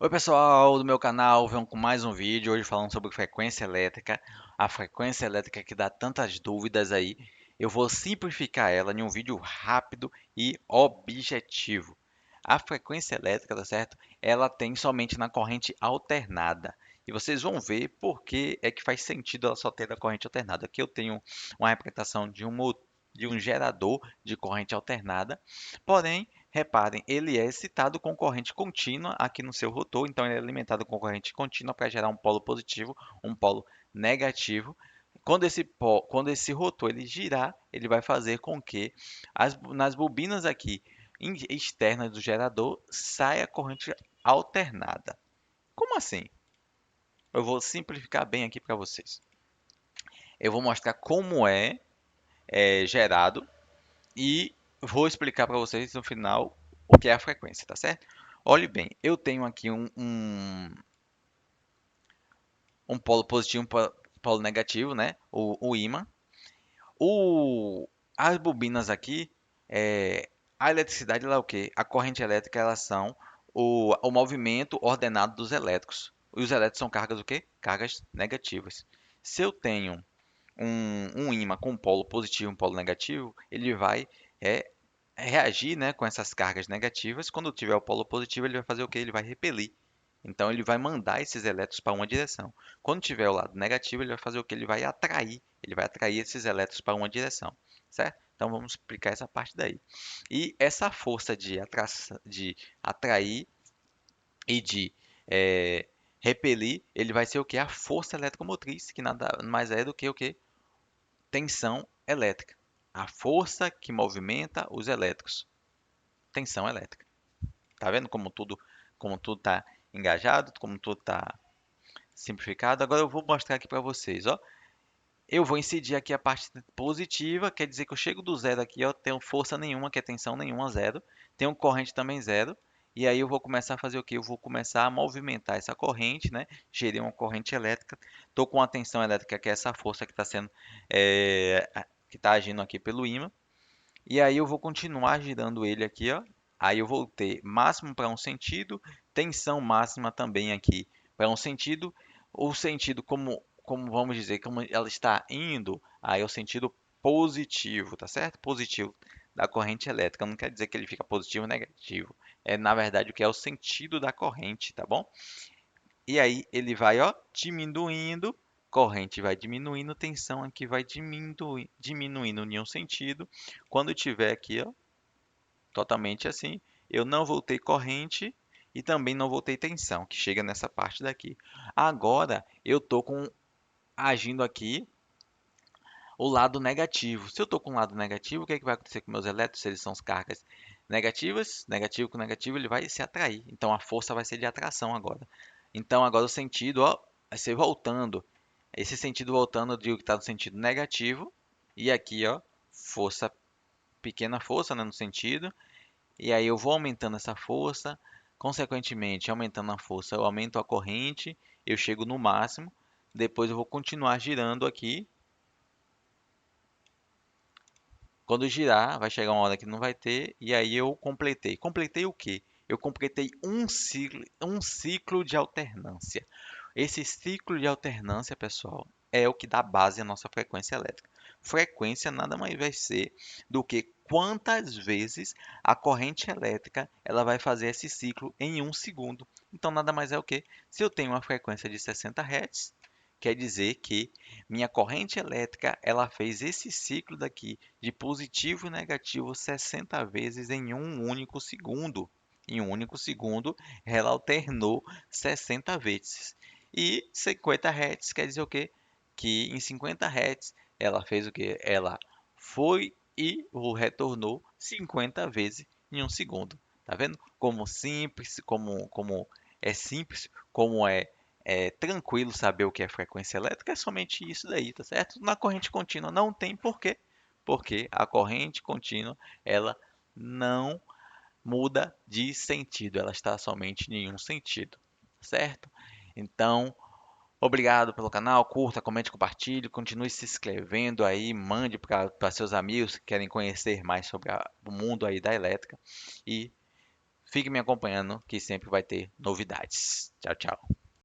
Oi pessoal do meu canal, venho com mais um vídeo hoje falando sobre frequência elétrica, a frequência elétrica que dá tantas dúvidas aí. Eu vou simplificar ela em um vídeo rápido e objetivo. A frequência elétrica, tá certo? Ela tem somente na corrente alternada. E vocês vão ver por que é que faz sentido ela só ter na corrente alternada. Aqui eu tenho uma representação de um gerador de corrente alternada, porém reparem, ele é excitado com corrente contínua aqui no seu rotor, então ele é alimentado com corrente contínua para gerar um polo positivo, um polo negativo. Quando esse rotor ele girar, ele vai fazer com que nas bobinas aqui externas do gerador saia corrente alternada. Como assim? Eu vou simplificar bem aqui para vocês. Eu vou mostrar como é gerado e vou explicar para vocês no final o que é a frequência, tá certo? Olhe bem, eu tenho aqui um polo positivo e um polo negativo, né? O ímã. As bobinas aqui, a eletricidade ela é o quê? A corrente elétrica elas são o movimento ordenado dos elétrons. E os elétrons são cargas o quê? Cargas negativas. Se eu tenho um ímã com um polo positivo e um polo negativo, ele vai é, reagir, né, com essas cargas negativas. Quando tiver o polo positivo, ele vai fazer o quê? Ele vai repelir. Então, ele vai mandar esses elétrons para uma direção. Quando tiver o lado negativo, ele vai fazer o quê? Ele vai atrair. Ele vai atrair esses elétrons para uma direção, certo? Então, vamos explicar essa parte daí. E essa força de atrair e de é, repelir, ele vai ser o quê? A força eletromotriz, que nada mais é do que o quê? Tensão elétrica. A força que movimenta os elétrons. Tensão elétrica. Tá vendo como tudo tá engajado, como tudo tá simplificado? Agora eu vou mostrar aqui para vocês, ó. Eu vou incidir aqui a parte positiva, quer dizer que eu chego do zero aqui, ó, tenho força nenhuma, que é tensão nenhuma, zero. Tenho corrente também zero. E aí eu vou começar a fazer o quê? Eu vou começar a movimentar essa corrente, né? Gerir uma corrente elétrica. Estou com a tensão elétrica, que é essa força que está sendo, que está agindo aqui pelo ímã. E aí eu vou continuar girando ele aqui, ó. Aí eu vou ter máximo para um sentido, tensão máxima também aqui para um sentido. O sentido, como vamos dizer, como ela está indo, aí é o sentido positivo, tá certo? Positivo da corrente elétrica. Não quer dizer que ele fica positivo ou negativo. É, na verdade, o que é o sentido da corrente, tá bom? E aí ele vai, ó, diminuindo, corrente vai diminuindo, tensão aqui vai diminuindo em um sentido. Quando tiver aqui, ó, totalmente assim, eu não vou ter corrente e também não vou ter tensão, que chega nessa parte daqui. Agora eu tô agindo aqui o lado negativo. Se eu estou com o lado negativo, o que é que vai acontecer com meus elétrons? Se eles são as cargas negativas, negativo com negativo, ele vai se atrair. Então a força vai ser de atração agora. Então agora o sentido, ó, vai ser voltando. Esse sentido voltando, eu digo que está no sentido negativo. E aqui, ó, força, pequena força, né, no sentido. E aí eu vou aumentando essa força. Consequentemente, aumentando a força, eu aumento a corrente. Eu chego no máximo. Depois eu vou continuar girando aqui. Quando girar, vai chegar uma hora que não vai ter, e aí eu completei. Completei o quê? Eu completei um ciclo de alternância. Esse ciclo de alternância, pessoal, é o que dá base à nossa frequência elétrica. Frequência nada mais vai ser do que quantas vezes a corrente elétrica ela vai fazer esse ciclo em um segundo. Então nada mais é o que? Se eu tenho uma frequência de 60 Hz, quer dizer que minha corrente elétrica ela fez esse ciclo daqui de positivo e negativo 60 vezes em um único segundo. Em um único segundo, ela alternou 60 vezes. E 50 Hz quer dizer o quê? Que em 50 Hz ela fez o quê? Ela foi e o retornou 50 vezes em um segundo. Tá vendo? Como simples, como é simples, como é tranquilo saber o que é frequência elétrica, é somente isso daí, tá certo? Na corrente contínua não tem porquê, porque a corrente contínua ela não muda de sentido, ela está somente em um sentido, certo? Então, obrigado pelo canal, curta, comente, compartilhe, continue se inscrevendo aí, mande para seus amigos que querem conhecer mais sobre o mundo aí da elétrica e Fique me acompanhando que sempre vai ter novidades. Tchau, tchau.